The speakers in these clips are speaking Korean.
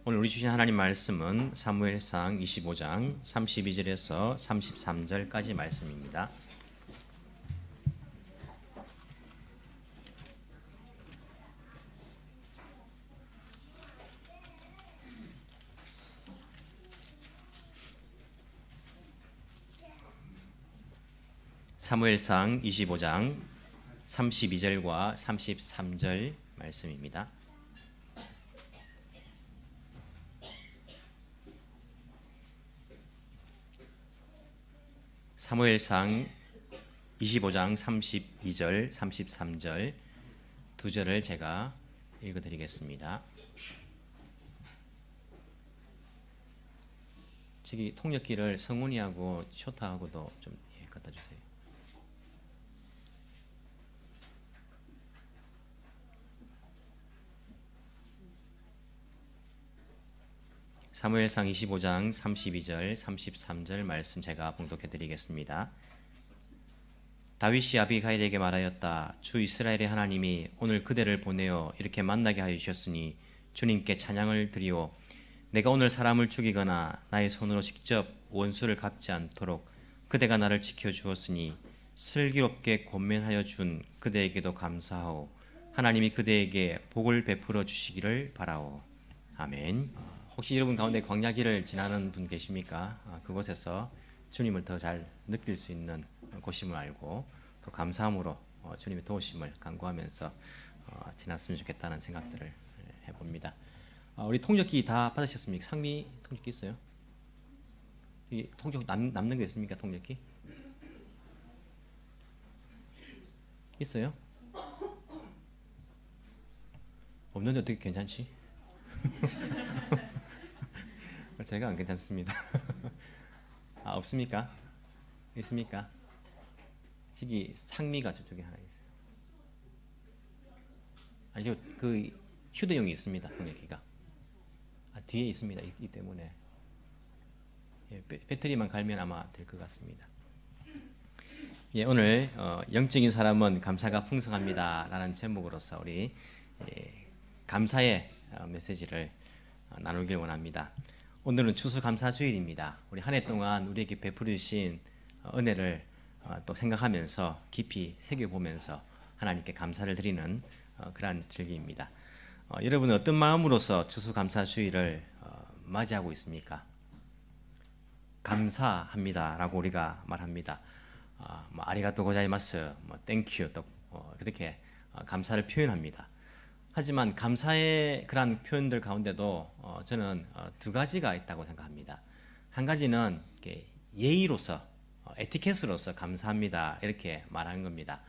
오늘 우리 주신 하나님 말씀은 사무엘상 25장 32절에서 33절까지 말씀입니다. 사무엘상 25장 32절과 33절 말씀입니다. 사무엘상 25장 32절, 33절 두 절을 제가 읽어드리겠습니다. 저기 통역기를 성훈이하고 쇼타하고도 좀 갖다 주세요. 사무엘상 25장 32절, 33절 말씀 제가 봉독해 드리겠습니다. 다윗이 아비가일에게 말하였다. 주 이스라엘의 하나님이 오늘 그대를 보내어 이렇게 만나게 하여 주셨으니 주님께 찬양을 드리오. 내가 오늘 사람을 죽이거나 나의 손으로 직접 원수를 갚지 않도록 그대가 나를 지켜주었으니 슬기롭게 권면하여 준 그대에게도 감사하오. 하나님이 그대에게 복을 베풀어 주시기를 바라오. 아멘. 혹시 여러분 가운데 광야길을 지나는 분 계십니까? 그곳에서 주님을 더 잘 느낄 수 있는 곳임을 알고 또 감사함으로 주님의 도우심을 간구하면서 지났으면 좋겠다는 생각들을 해봅니다. 우리 통역기 다 받으셨습니까? 상미 통역기 있어요? 이 통역 남는 게 있습니까? 통역기? 있어요? 없는데 어떻게 괜찮지? 제가 안 괜찮습니다. 없습니까? 있습니까? 저기 상미가 저쪽에 하나 있어요. 아니요, 그 휴대용이 있습니다. 통역기가 뒤에 있습니다. 있기 때문에 배터리만 갈면 아마 될 것 같습니다. 오늘 영적인 사람은 감사가 풍성합니다라는 제목으로서 우리 감사의 메시지를 나누길 원합니다. 오늘은 추수감사주일입니다. 우리 한 해 동안 우리에게 베풀어 주신 은혜를 또 생각하면서 깊이 새겨보면서 하나님께 감사를 드리는 그러한 절기입니다. 여러분은 어떤 마음으로서 추수감사주일을 맞이하고 있습니까? 감사합니다라고 우리가 말합니다. 아리가또 고자이마스, 땡큐 또 그렇게 감사를 표현합니다. 하지만 감사의 그런 표현들 가운데도 저는 두 가지가 있다고 생각합니다. 한 가지는 예의로서 에티켓으로서 감사합니다 이렇게 말하는 겁니다.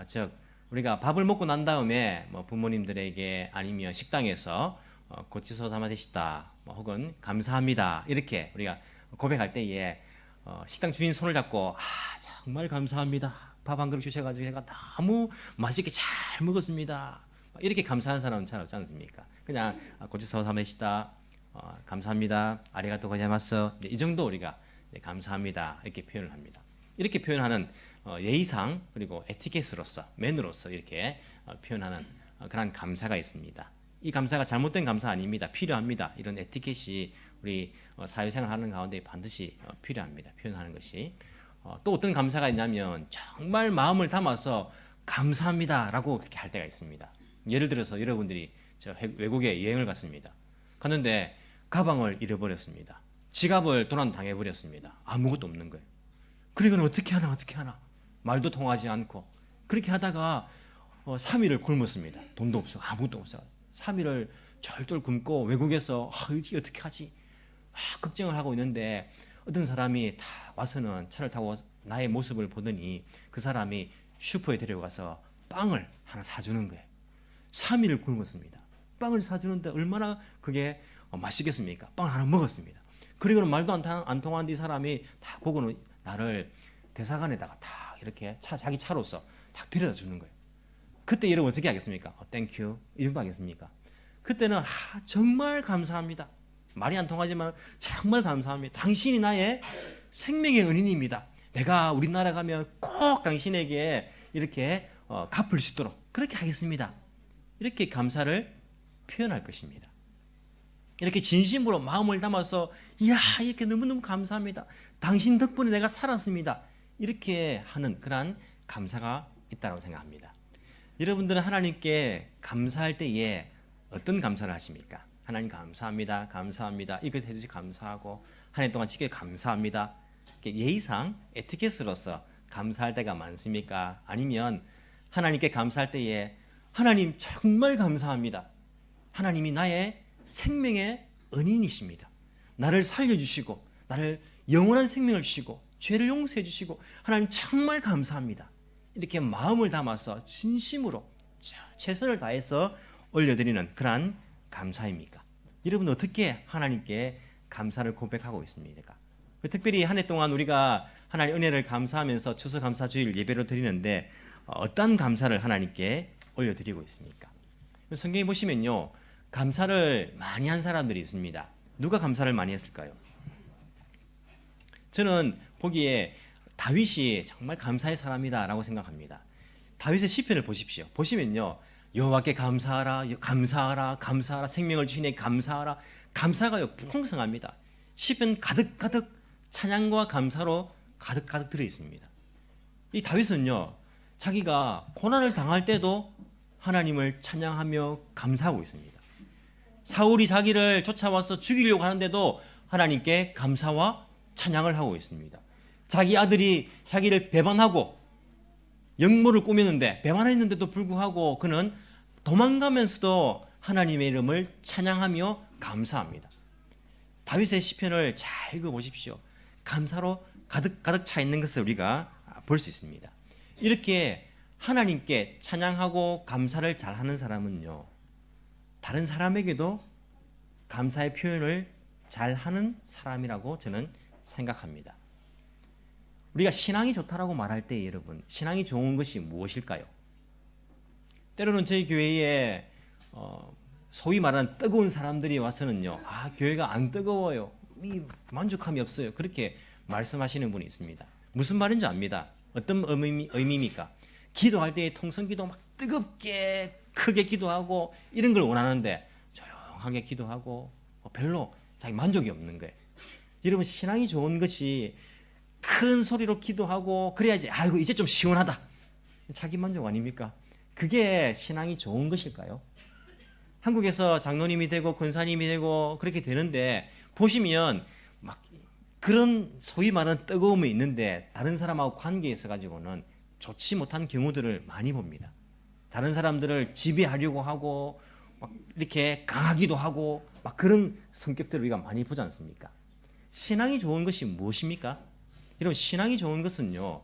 즉 우리가 밥을 먹고 난 다음에 부모님들에게 아니면 식당에서 고치소 사마데시다 혹은 감사합니다 이렇게 우리가 고백할 때에 식당 주인 손을 잡고 정말 감사합니다. 밥 한 그릇 주셔가지고 제가 너무 맛있게 잘 먹었습니다. 이렇게 감사한 사람은 잘 없지 않습니까? 그냥 고치소 사마데시다 감사합니다. 아리가또 고자이마스 이 정도 우리가 감사합니다 이렇게 표현을 합니다. 이렇게 표현하는 예의상 그리고 에티켓으로서 맨으로서 이렇게 표현하는 그런 감사가 있습니다. 이 감사가 잘못된 감사 아닙니다. 필요합니다. 이런 에티켓이 우리 사회생활 하는 가운데 반드시 필요합니다. 표현하는 것이. 또 어떤 감사가 있냐면 정말 마음을 담아서 감사합니다라고 그렇게 할 때가 있습니다. 예를 들어서 여러분들이 외국에 여행을 갔습니다. 갔는데 가방을 잃어버렸습니다. 지갑을 도난당해버렸습니다. 아무것도 없는 거예요. 그러고는 어떻게 하나 말도 통하지 않고 그렇게 하다가 3일을 굶었습니다. 돈도 없어 아무것도 없어 3일을 절절 굶고 외국에서 어떻게 하지 걱정을 하고 있는데 어떤 사람이 다 와서는 차를 타고 나의 모습을 보더니 그 사람이 슈퍼에 데려가서 빵을 하나 사주는 거예요. 3일을 굶었습니다. 빵을 사주는데 얼마나 그게 맛있겠습니까? 빵을 하나 먹었습니다. 그리고는 말도 안 통한 이 사람이 다 보고는 나를 대사관에다가 다 이렇게 자기 차로서 딱 데려다 주는 거예요. 그때 여러분 어떻게 하겠습니까? 땡큐 이 정도 하겠습니까? 그때는 정말 감사합니다. 말이 안 통하지만 정말 감사합니다. 당신이 나의 생명의 은인입니다. 내가 우리나라 가면 꼭 당신에게 이렇게 갚을 수 있도록 그렇게 하겠습니다. 이렇게 감사를 표현할 것입니다. 이렇게 진심으로 마음을 담아서 이야 이렇게 너무너무 감사합니다. 당신 덕분에 내가 살았습니다. 이렇게 하는 그러한 감사가 있다고 생각합니다. 여러분들은 하나님께 감사할 때에 어떤 감사를 하십니까? 하나님 감사합니다. 감사합니다. 이것 해주시 감사하고 한 해 동안 지켜 감사합니다. 예의상 에티켓으로서 감사할 때가 많습니까? 아니면 하나님께 감사할 때에 하나님 정말 감사합니다. 하나님이 나의 생명의 은인이십니다. 나를 살려주시고 나를 영원한 생명을 주시고 죄를 용서해 주시고 하나님 정말 감사합니다. 이렇게 마음을 담아서 진심으로 최선을 다해서 올려드리는 그러한 감사입니까? 여러분 어떻게 하나님께 감사를 고백하고 있습니까? 특별히 한 해 동안 우리가 하나님의 은혜를 감사하면서 추수감사주일 예배로 드리는데 어떤 감사를 하나님께 올려드리고 있습니까? 성경에 보시면요 감사를 많이 한 사람들이 있습니다. 누가 감사를 많이 했을까요? 저는 보기에 다윗이 정말 감사의 사람이다라고 생각합니다. 다윗의 시편을 보십시오. 보시면요 여호와께 감사하라, 감사하라, 감사하라, 생명을 주시네 감사하라. 감사가요 풍성합니다. 시편 가득가득 찬양과 감사로 가득가득 들어 있습니다. 이 다윗은요 자기가 고난을 당할 때도 하나님을 찬양하며 감사하고 있습니다. 사울이 자기를 쫓아와서 죽이려고 하는데도 하나님께 감사와 찬양을 하고 있습니다. 자기 아들이 자기를 배반하고 역모를 꾸몄는데 배반했는데도 불구하고 그는 도망가면서도 하나님의 이름을 찬양하며 감사합니다. 다윗의 시편을 잘 읽어보십시오. 감사로 가득가득 차 있는 것을 우리가 볼 수 있습니다. 이렇게 하나님께 찬양하고 감사를 잘하는 사람은요 다른 사람에게도 감사의 표현을 잘하는 사람이라고 저는 생각합니다. 우리가 신앙이 좋다라고 말할 때 여러분 신앙이 좋은 것이 무엇일까요? 때로는 저희 교회에 소위 말하는 뜨거운 사람들이 와서는요 교회가 안 뜨거워요, 만족함이 없어요 그렇게 말씀하시는 분이 있습니다. 무슨 말인지 압니다. 어떤 의미입니까? 기도할 때 통성기도 막 뜨겁게 크게 기도하고 이런 걸 원하는데 조용하게 기도하고 별로 자기 만족이 없는 거예요. 여러분 신앙이 좋은 것이 큰 소리로 기도하고 그래야지 아이고 이제 좀 시원하다 자기 만족 아닙니까? 그게 신앙이 좋은 것일까요? 한국에서 장로님이 되고 권사님이 되고 그렇게 되는데 보시면 막 그런 소위 말하는 뜨거움이 있는데 다른 사람하고 관계에 있어 가지고는 좋지 못한 경우들을 많이 봅니다. 다른 사람들을 지배하려고 하고 막 이렇게 강하기도 하고 막 그런 성격들을 우리가 많이 보지 않습니까? 신앙이 좋은 것이 무엇입니까? 여러분 신앙이 좋은 것은요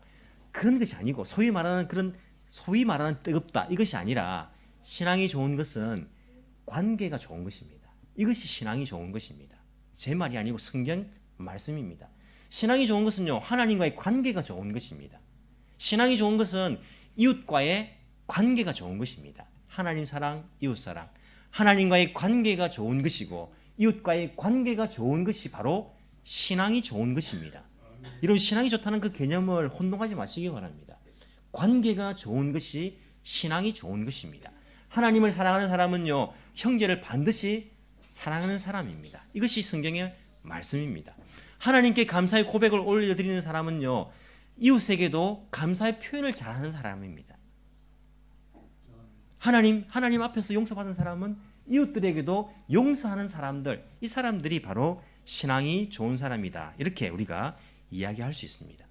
그런 것이 아니고 소위 말하는 뜨겁다 이것이 아니라 신앙이 좋은 것은 관계가 좋은 것입니다. 이것이 신앙이 좋은 것입니다. 제 말이 아니고 성경 말씀입니다. 신앙이 좋은 것은요 하나님과의 관계가 좋은 것입니다. 신앙이 좋은 것은 이웃과의 관계가 좋은 것입니다. 하나님 사랑, 이웃 사랑. 하나님과의 관계가 좋은 것이고 이웃과의 관계가 좋은 것이 바로 신앙이 좋은 것입니다. 이런 신앙이 좋다는 그 개념을 혼동하지 마시기 바랍니다. 관계가 좋은 것이 신앙이 좋은 것입니다. 하나님을 사랑하는 사람은요 형제를 반드시 사랑하는 사람입니다. 이것이 성경의 말씀입니다. 하나님께 감사의 고백을 올려드리는 사람은요 이웃에게도 감사의 표현을 잘하는 사람입니다. 하나님 앞에서 용서받은 사람은 이웃들에게도 용서하는 사람들, 이 사람들이 바로 신앙이 좋은 사람이다. 이렇게 우리가 이야기할 수 있습니다.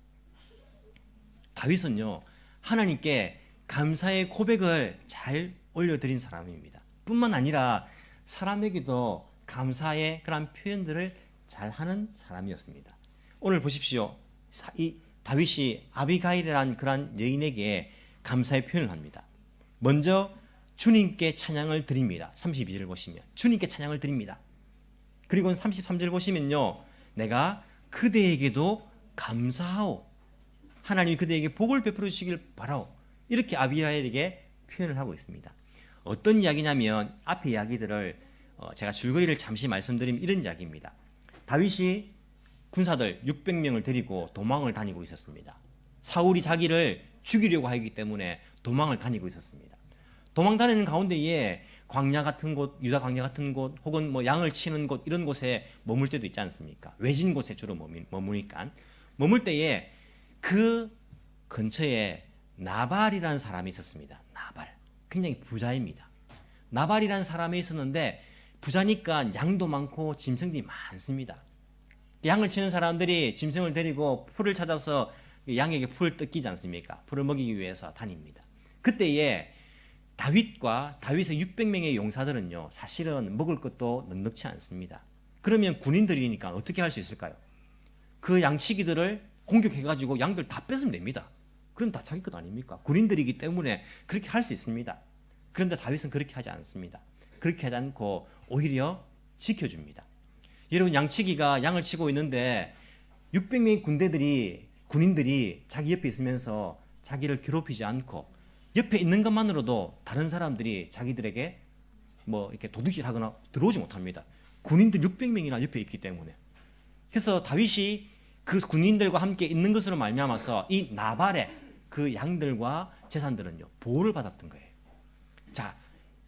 다윗은요 하나님께 감사의 고백을 잘 올려드린 사람입니다. 뿐만 아니라 사람에게도 감사의 그런 표현들을 잘하는 사람이었습니다. 오늘 보십시오. 이 다윗이 아비가일이라는 그런 여인에게 감사의 표현을 합니다. 먼저 주님께 찬양을 드립니다. 32절 보시면 주님께 찬양을 드립니다. 그리고 33절 보시면요 내가 그대에게도 감사하오, 하나님이 그대에게 복을 베풀어 주시길 바라오, 이렇게 아비가일에게 표현을 하고 있습니다. 어떤 이야기냐면 앞의 이야기들을 제가 줄거리를 잠시 말씀드리면 이런 이야기입니다. 다윗이 군사들 600명을 데리고 도망을 다니고 있었습니다. 사울이 자기를 죽이려고 하기 때문에 도망을 다니고 있었습니다. 도망 다니는 가운데에 광야 같은 곳, 유다 광야 같은 곳, 혹은 뭐 양을 치는 곳 이런 곳에 머물 때도 있지 않습니까? 외진 곳에 주로 머무니까 머물 때에 그 근처에 나발이라는 사람이 있었습니다. 나발, 굉장히 부자입니다. 나발이라는 사람이 있었는데 부자니까 양도 많고 짐승들이 많습니다. 양을 치는 사람들이 짐승을 데리고 풀을 찾아서 양에게 풀을 뜯기지 않습니까? 풀을 먹이기 위해서 다닙니다. 그때에 다윗과 다윗의 600명의 용사들은요, 사실은 먹을 것도 넉넉치 않습니다. 그러면 군인들이니까 어떻게 할 수 있을까요? 그 양치기들을 공격해가지고 양들 다 뺏으면 됩니다. 그럼 다 자기 것 아닙니까? 군인들이기 때문에 그렇게 할 수 있습니다. 그런데 다윗은 그렇게 하지 않습니다. 그렇게 하지 않고 오히려 지켜줍니다. 여러분, 양치기가 양을 치고 있는데 600명의 군인들이 자기 옆에 있으면서 자기를 괴롭히지 않고 옆에 있는 것만으로도 다른 사람들이 자기들에게 뭐 이렇게 도둑질하거나 들어오지 못합니다. 군인들 600명이나 옆에 있기 때문에. 그래서 다윗이 그 군인들과 함께 있는 것으로 말미암아서 이 나발의 그 양들과 재산들은요, 보호를 받았던 거예요. 자,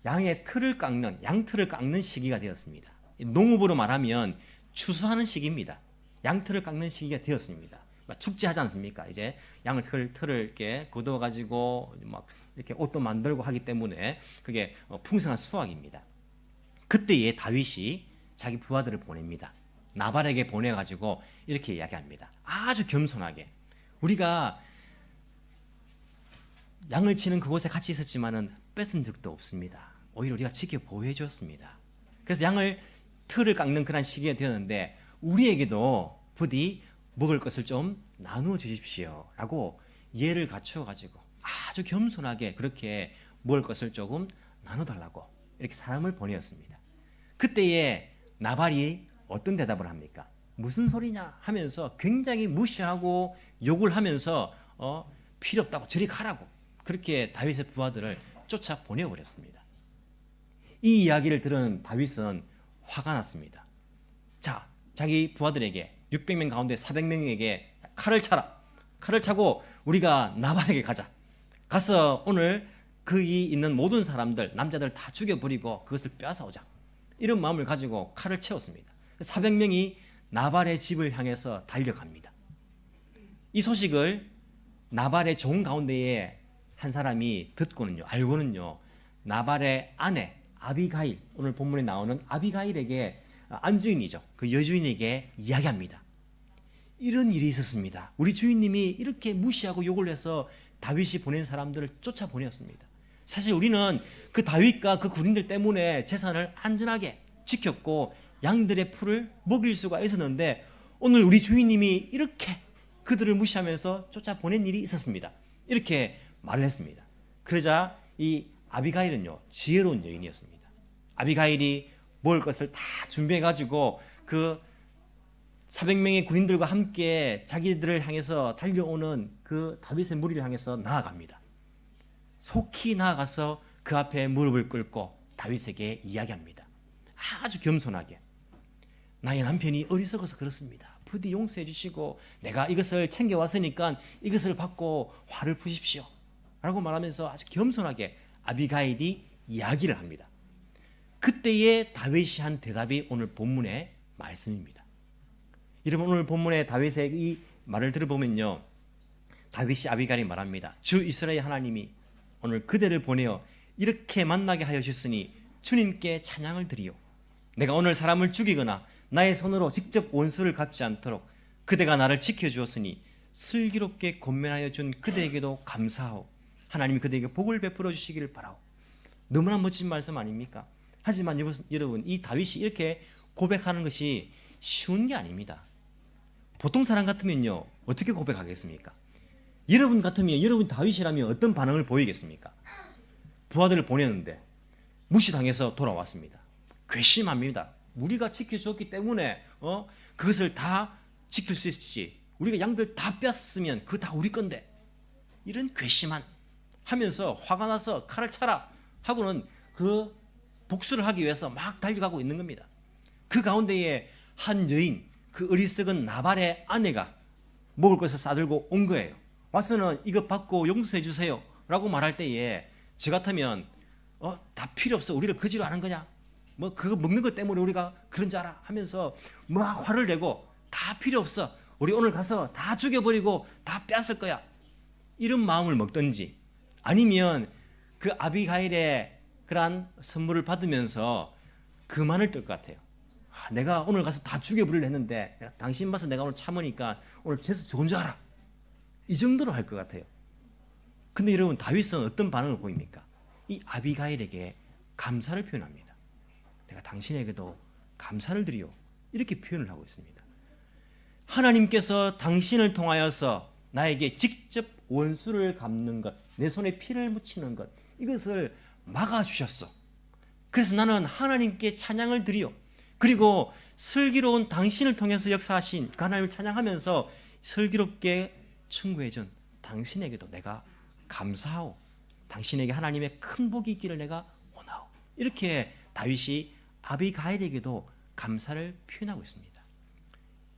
양의 틀을 깎는, 양틀을 깎는 시기가 되었습니다. 농업으로 말하면 추수하는 시기입니다. 양틀을 깎는 시기가 되었습니다. 축제하지 않습니까? 이제 양을 틀을 이렇게 걷어 가지고 막 이렇게 옷도 만들고 하기 때문에 그게 풍성한 수확입니다. 그때에 다윗이 자기 부하들을 보냅니다. 나발에게 보내 가지고 이렇게 이야기합니다. 아주 겸손하게, 우리가 양을 치는 그곳에 같이 있었지만은 뺏은 적도 없습니다. 오히려 우리가 지켜 보호해 줬습니다. 그래서 양을 틀을 깎는 그런 시기가 되었는데 우리에게도 부디 먹을 것을 좀 나누어 주십시오 라고 예를 갖추어 가지고 아주 겸손하게 그렇게 먹을 것을 조금 나눠달라고 이렇게 사람을 보내었습니다. 그때에 나발이 어떤 대답을 합니까? 무슨 소리냐 하면서 굉장히 무시하고 욕을 하면서 필요 없다고 저리 가라고 그렇게 다윗의 부하들을 쫓아 보내버렸습니다. 이 이야기를 들은 다윗은 화가 났습니다. 자, 자기 부하들에게 600명 가운데 400명에게 칼을 차라. 칼을 차고 우리가 나발에게 가자. 가서 오늘 거기 있는 모든 사람들, 남자들 다 죽여버리고 그것을 빼앗아오자. 이런 마음을 가지고 칼을 채웠습니다. 400명이 나발의 집을 향해서 달려갑니다. 이 소식을 나발의 종 가운데에 한 사람이 듣고는요, 알고는요, 나발의 아내 아비가일, 오늘 본문에 나오는 아비가일에게, 안주인이죠, 그 여주인에게 이야기합니다. 이런 일이 있었습니다. 우리 주인님이 이렇게 무시하고 욕을 해서 다윗이 보낸 사람들을 쫓아보냈습니다. 사실 우리는 그 다윗과 그 군인들 때문에 재산을 안전하게 지켰고 양들의 풀을 먹일 수가 있었는데 오늘 우리 주인님이 이렇게 그들을 무시하면서 쫓아보낸 일이 있었습니다. 이렇게 말을 했습니다. 그러자 이 아비가일은요, 지혜로운 여인이었습니다. 아비가일이 먹을 것을 다 준비해가지고 그 400명의 군인들과 함께 자기들을 향해서 달려오는 그 다윗의 무리를 향해서 나아갑니다. 속히 나아가서 그 앞에 무릎을 꿇고 다윗에게 이야기합니다. 아주 겸손하게, 나의 남편이 어리석어서 그렇습니다. 부디 용서해 주시고 내가 이것을 챙겨왔으니까 이것을 받고 화를 푸십시오 라고 말하면서 아주 겸손하게 아비가일이 이야기를 합니다. 그때에 다윗이 한 대답이 오늘 본문의 말씀입니다. 여러분, 오늘 본문의 다윗의 이 말을 들어보면요, 다윗이 아비가일이 말합니다. 주 이스라엘 하나님이 오늘 그대를 보내어 이렇게 만나게 하여 주셨으니 주님께 찬양을 드리오. 내가 오늘 사람을 죽이거나 나의 손으로 직접 원수를 갚지 않도록 그대가 나를 지켜주었으니 슬기롭게 권면하여 준 그대에게도 감사하오. 하나님이 그대에게 복을 베풀어 주시기를 바라오. 너무나 멋진 말씀 아닙니까? 하지만 여러분, 이 다윗이 이렇게 고백하는 것이 쉬운 게 아닙니다. 보통 사람 같으면요, 어떻게 고백하겠습니까? 여러분 같으면, 여러분 다윗이라면 어떤 반응을 보이겠습니까? 부하들을 보냈는데 무시당해서 돌아왔습니다. 괘씸합니다. 우리가 지켜줬기 때문에 그것을 다 지킬 수 있지, 우리가 양들 다 뺐으면 그거 다 우리 건데, 이런 괘씸한 하면서 화가 나서 칼을 차라 하고는 그 복수를 하기 위해서 막 달려가고 있는 겁니다. 그 가운데에 한 여인, 그 어리석은 나발의 아내가 먹을 것을 싸들고 온 거예요. 와서는 이것 받고 용서해 주세요 라고 말할 때에 저 같으면 다 필요 없어. 우리를 거지로 하는 거냐? 뭐 그거 먹는 것 때문에 우리가 그런 줄 알아? 하면서 막 화를 내고 다 필요 없어. 우리 오늘 가서 다 죽여버리고 다 뺏을 거야. 이런 마음을 먹든지 아니면 그 아비가일의 그러한 선물을 받으면서 그만을 뜰 것 같아요. 내가 오늘 가서 다 죽여버리려 했는데 당신 봐서 내가 오늘 참으니까 오늘 재수 좋은 줄 알아. 이 정도로 할 것 같아요. 근데 여러분 다윗은 어떤 반응을 보입니까? 이 아비가일에게 감사를 표현합니다. 내가 당신에게도 감사를 드리요. 이렇게 표현을 하고 있습니다. 하나님께서 당신을 통하여서 나에게 직접 원수를 갚는 것, 내 손에 피를 묻히는 것, 이것을 막아주셨어. 그래서 나는 하나님께 찬양을 드리요. 그리고 슬기로운 당신을 통해서 역사하신 그 하나님을 찬양하면서 슬기롭게 충고해준 당신에게도 내가 감사하오. 당신에게 하나님의 큰 복이 있기를 내가 원하오. 이렇게 다윗이 아비가일에게도 감사를 표현하고 있습니다.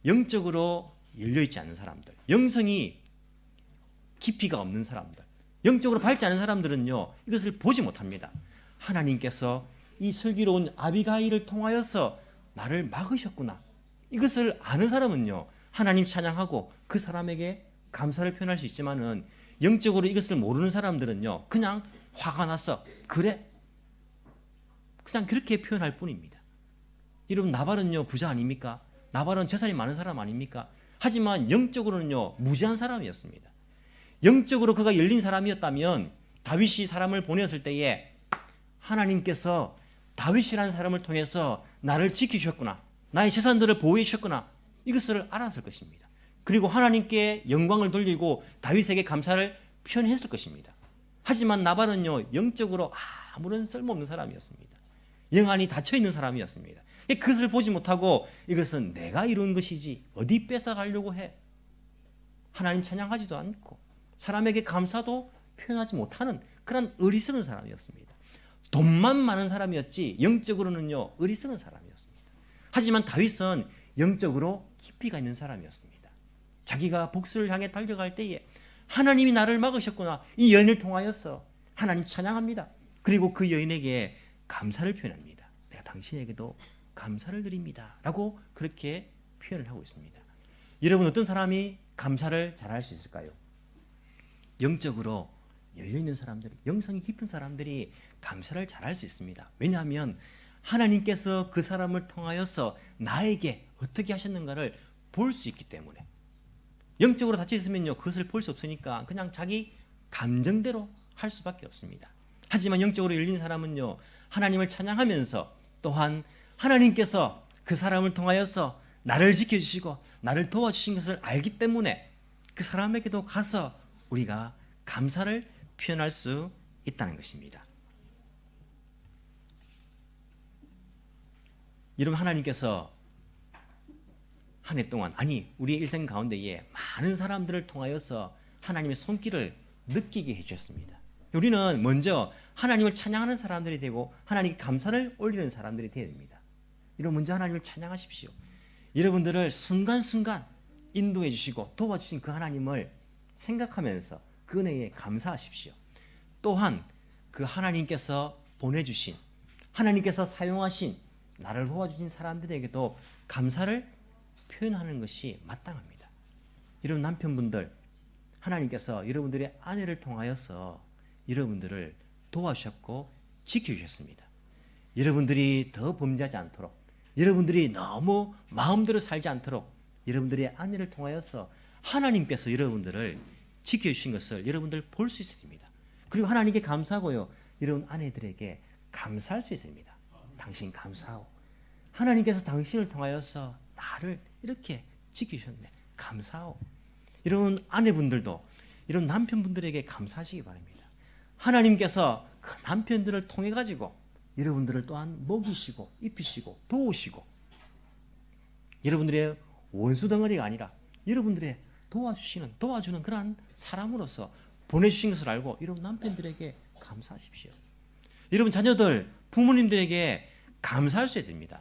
영적으로 열려있지 않은 사람들, 영성이 깊이가 없는 사람들, 영적으로 밝지 않은 사람들은요, 이것을 보지 못합니다. 하나님께서 이 슬기로운 아비가일을 통하여서 나를 막으셨구나. 이것을 아는 사람은요, 하나님 찬양하고 그 사람에게 감사를 표현할 수 있지만은 영적으로 이것을 모르는 사람들은요, 그냥 화가 났어. 그래. 그냥 그렇게 표현할 뿐입니다. 여러분, 나발은요, 부자 아닙니까? 나발은 재산이 많은 사람 아닙니까? 하지만 영적으로는요, 무지한 사람이었습니다. 영적으로 그가 열린 사람이었다면 다윗이 사람을 보냈을 때에 하나님께서 다윗이라는 사람을 통해서 나를 지키셨구나. 나의 재산들을 보호해 주셨구나. 이것을 알았을 것입니다. 그리고 하나님께 영광을 돌리고 다윗에게 감사를 표현했을 것입니다. 하지만 나발은요, 영적으로 아무런 쓸모없는 사람이었습니다. 영안이 닫혀있는 사람이었습니다. 그것을 보지 못하고 이것은 내가 이룬 것이지 어디 뺏어가려고 해. 하나님 찬양하지도 않고 사람에게 감사도 표현하지 못하는 그런 어리석은 사람이었습니다. 돈만 많은 사람이었지 영적으로는요, 어리석은 사람이었습니다. 하지만 다윗은 영적으로 깊이가 있는 사람이었습니다. 자기가 복수를 향해 달려갈 때에 하나님이 나를 막으셨구나. 이 여인을 통하여서 하나님 찬양합니다. 그리고 그 여인에게 감사를 표현합니다. 내가 당신에게도 감사를 드립니다. 라고 그렇게 표현을 하고 있습니다. 여러분, 어떤 사람이 감사를 잘할 수 있을까요? 영적으로 열려있는 사람들이, 영성이 깊은 사람들이 감사를 잘할 수 있습니다. 왜냐하면 하나님께서 그 사람을 통하여서 나에게 어떻게 하셨는가를 볼 수 있기 때문에. 영적으로 닫혀 있으면요, 그것을 볼 수 없으니까 그냥 자기 감정대로 할 수밖에 없습니다. 하지만 영적으로 열린 사람은요, 하나님을 찬양하면서 또한 하나님께서 그 사람을 통하여서 나를 지켜주시고 나를 도와주신 것을 알기 때문에 그 사람에게도 가서 우리가 감사를 표현할 수 있다는 것입니다. 여러분, 하나님께서 한 해 동안, 아니 우리의 일생 가운데에 많은 사람들을 통하여서 하나님의 손길을 느끼게 해주셨습니다. 우리는 먼저 하나님을 찬양하는 사람들이 되고 하나님께 감사를 올리는 사람들이 되어야 됩니다. 여러분, 먼저 하나님을 찬양하십시오. 여러분들을 순간순간 인도해 주시고 도와주신 그 하나님을 생각하면서 그 은혜에 감사하십시오. 또한 그 하나님께서 보내주신, 하나님께서 사용하신, 나를 도와주신 사람들에게도 감사를 표현하는 것이 마땅합니다. 여러분, 남편분들, 하나님께서 여러분들의 아내를 통하여서 여러분들을 도와주셨고 지켜주셨습니다. 여러분들이 더 범죄하지 않도록, 여러분들이 너무 마음대로 살지 않도록 여러분들의 아내를 통하여서 하나님께서 여러분들을 지켜주신 것을 여러분들 볼 수 있어야 됩니다. 그리고 하나님께 감사하고요, 여러분 아내들에게 감사할 수 있습니다. 당신 감사하고 하나님께서 당신을 통하여서 나를 이렇게 지키셨네, 감사하고. 여러분 아내분들도 여러분 남편분들에게 감사하시기 바랍니다. 하나님께서 그 남편들을 통해 가지고 여러분들을 또한 먹이시고 입히시고 도우시고 여러분들의 원수 덩어리가 아니라 여러분들의 도와주는 그러한 사람으로서 보내주신 것을 알고 여러분 남편들에게 감사하십시오. 여러분 자녀들, 부모님들에게 감사할 수 있어야 됩니다.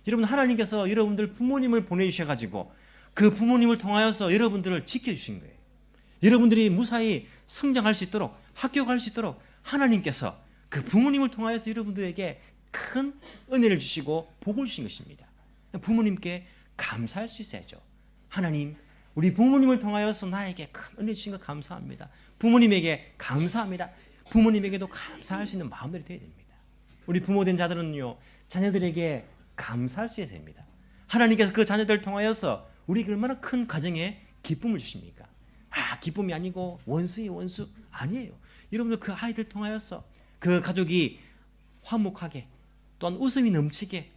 여러분 하나님께서 여러분들 부모님을 보내주셔가지고 그 부모님을 통하여서 여러분들을 지켜주신 거예요. 여러분들이 무사히 성장할 수 있도록, 합격할 수 있도록 하나님께서 그 부모님을 통하여서 여러분들에게 큰 은혜를 주시고 복을 주신 것입니다. 부모님께 감사할 수 있어야죠. 하나님, 우리 부모님을 통하여서 나에게 큰 은혜 주신 것 감사합니다. 부모님에게 감사합니다. 부모님에게도 감사할 수 있는 마음들이 되어야 됩니다. 우리 부모된 자들은요, 자녀들에게 감사할 수 있어야 됩니다. 하나님께서 그 자녀들을 통하여서 우리에게 얼마나 큰 가정에 기쁨을 주십니까? 기쁨이 아니고 원수의 원수 아니에요. 여러분들 그 아이들 통하여서 그 가족이 화목하게, 또한 웃음이 넘치게,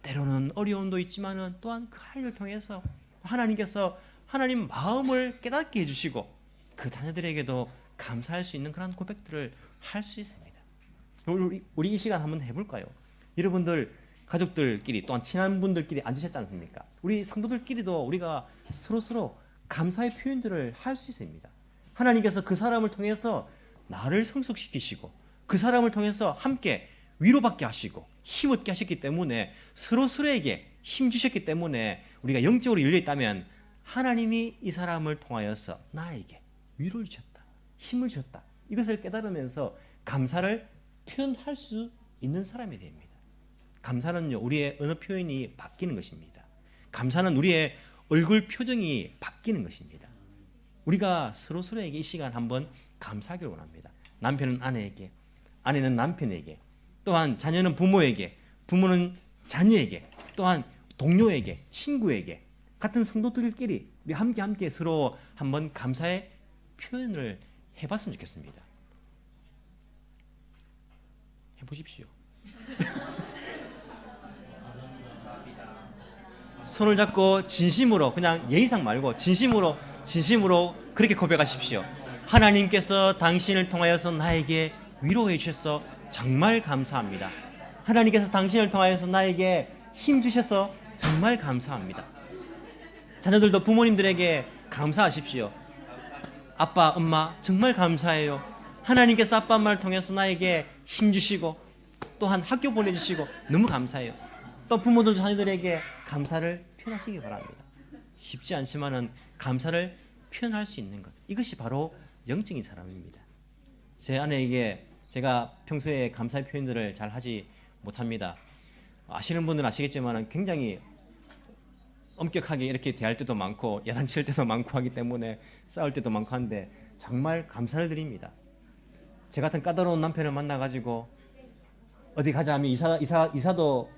때로는 어려움도 있지만은 또한 그 아이를 통해서 하나님께서 하나님 마음을 깨닫게 해주시고 그 자녀들에게도 감사할 수 있는 그런 고백들을 할 수 있습니다. 우리 이 시간 한번 해볼까요? 여러분들 가족들끼리 또한 친한 분들끼리 앉으셨지 않습니까? 우리 성도들끼리도 우리가 서로 감사의 표현들을 할 수 있습니다. 하나님께서 그 사람을 통해서 나를 성숙시키시고 그 사람을 통해서 함께 위로받게 하시고 힘 얻게 하셨기 때문에 서로에게 힘 주셨기 때문에 우리가 영적으로 열려 있다면 하나님이 이 사람을 통하여서 나에게 위로를 주셨다, 힘을 주셨다, 이것을 깨달으면서 감사를 표현할 수 있는 사람이 됩니다. 감사는요, 우리의 언어 표현이 바뀌는 것입니다. 감사는 우리의 얼굴 표정이 바뀌는 것입니다. 우리가 서로에게 이 시간 한번 감사하기를 원합니다. 남편은 아내에게, 아내는 남편에게, 또한 자녀는 부모에게, 부모는 자녀에게, 또한 동료에게, 친구에게, 같은 성도들끼리 우리 함께 서로 한번 감사의 표현을 해봤으면 좋겠습니다. 해보십시오. 손을 잡고 진심으로, 그냥 예의상 말고 진심으로 그렇게 고백하십시오. 하나님께서 당신을 통하여서 나에게 위로해 주셔서 정말 감사합니다. 하나님께서 당신을 통하여서 나에게 힘 주셔서 정말 감사합니다. 자녀들도 부모님들에게 감사하십시오. 아빠, 엄마 정말 감사해요. 하나님께서 아빠, 엄마를 통해서 나에게 힘 주시고 또한 학교 보내주시고 너무 감사해요. 또 부모들 자녀들에게 감사를 표현하시기 바랍니다. 쉽지 않지만은 감사를 표현할 수 있는 것, 이것이 바로 영적인 사람입니다. 제 아내에게 제가 평소에 감사의 표현들을 잘 하지 못합니다. 아시는 분들은 아시겠지만 굉장히 엄격하게 이렇게 대할 때도 많고 야단칠 때도 많고 하기 때문에 싸울 때도 많고 한데 정말 감사를 드립니다. 제 같은 까다로운 남편을 만나가지고 어디 가자 하면 이사도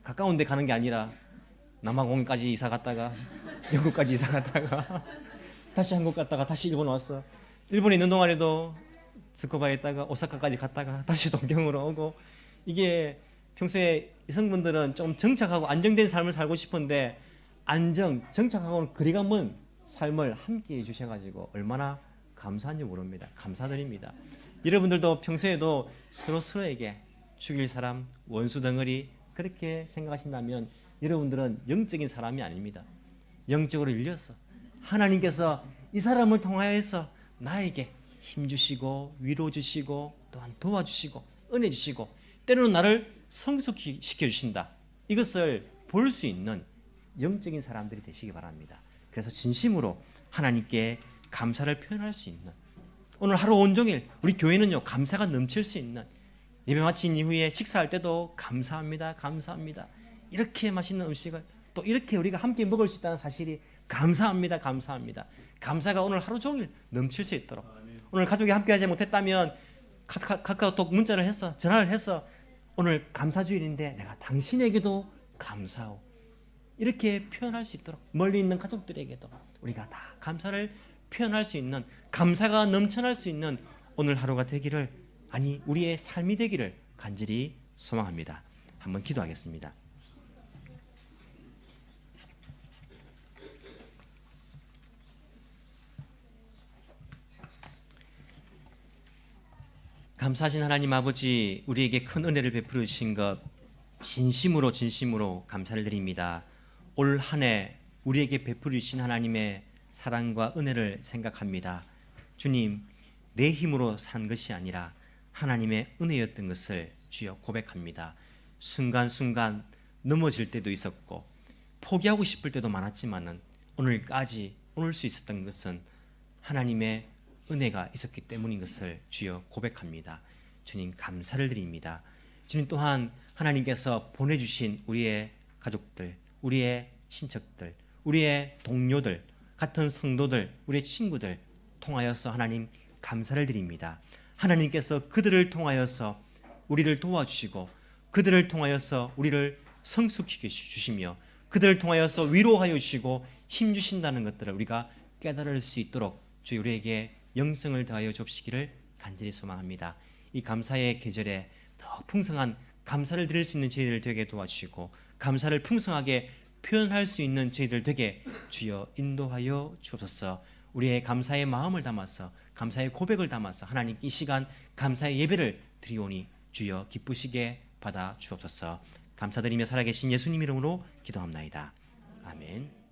가까운 데 가는 게 아니라 남아공까지 이사 갔다가 영국까지 이사 갔다가 다시 한국 갔다가 다시 일본 왔어. 일본에 있는 동안에도 스코바에 있다가 오사카까지 갔다가 다시 동경으로 오고, 이게 평소에 여성분들은 좀 정착하고 안정된 삶을 살고 싶은데 정착하고는 거리가 먼 삶을 함께 해주셔가지고 얼마나 감사한지 모릅니다. 감사드립니다. 여러분들도 평소에도 서로에게 죽일 사람, 원수 덩어리 그렇게 생각하신다면 여러분들은 영적인 사람이 아닙니다. 영적으로 열려서 하나님께서 이 사람을 통하여서 나에게 힘 주시고 위로 주시고 또한 도와주시고 은혜 주시고 때로는 나를 성숙시켜 주신다, 이것을 볼 수 있는 영적인 사람들이 되시기 바랍니다. 그래서 진심으로 하나님께 감사를 표현할 수 있는, 오늘 하루 온종일 우리 교회는요 감사가 넘칠 수 있는, 예배 마친 이후에 식사할 때도 감사합니다, 감사합니다, 이렇게 맛있는 음식을 또 이렇게 우리가 함께 먹을 수 있다는 사실이 감사합니다, 감사합니다. 감사가 오늘 하루 종일 넘칠 수 있도록, 오늘 가족이 함께 하지 못했다면 카카오톡 문자를 해서 전화를 해서 오늘 감사주일인데 내가 당신에게도 감사하오, 이렇게 표현할 수 있도록 멀리 있는 가족들에게도 우리가 다 감사를 표현할 수 있는, 감사가 넘쳐날 수 있는 오늘 하루가 되기를, 아니 우리의 삶이 되기를 간절히 소망합니다. 한번 기도하겠습니다. 감사하신 하나님 아버지, 우리에게 큰 은혜를 베풀어 주신 것 진심으로 감사를 드립니다. 올 한 해 우리에게 베풀어 주신 하나님의 사랑과 은혜를 생각합니다. 주님, 내 힘으로 산 것이 아니라 하나님의 은혜였던 것을 주여 고백합니다. 순간순간 넘어질 때도 있었고 포기하고 싶을 때도 많았지만은 오늘까지 오늘 수 있었던 것은 하나님의 은혜가 있었기 때문인 것을 주여 고백합니다. 주님 감사를 드립니다. 주님 또한 하나님께서 보내주신 우리의 가족들, 우리의 친척들, 우리의 동료들, 같은 성도들, 우리의 친구들 통하여서 하나님 감사를 드립니다. 하나님께서 그들을 통하여서 우리를 도와주시고 그들을 통하여서 우리를 성숙시켜 주시며 그들을 통하여서 위로하여 주시고 힘 주신다는 것들을 우리가 깨달을 수 있도록 주여 우리에게 영성을 더하여 주시기를 간절히 소망합니다. 이 감사의 계절에 더 풍성한 감사를 드릴 수 있는 저희들 되게 도와주시고 감사를 풍성하게 표현할 수 있는 저희들 되게 주여 인도하여 주옵소서. 우리의 감사의 마음을 담아서 감사의 고백을 담아서 하나님 이 시간 감사의 예배를 드리오니 주여 기쁘시게 받아 주옵소서. 감사드리며 살아계신 예수님 이름으로 기도합나이다. 아멘.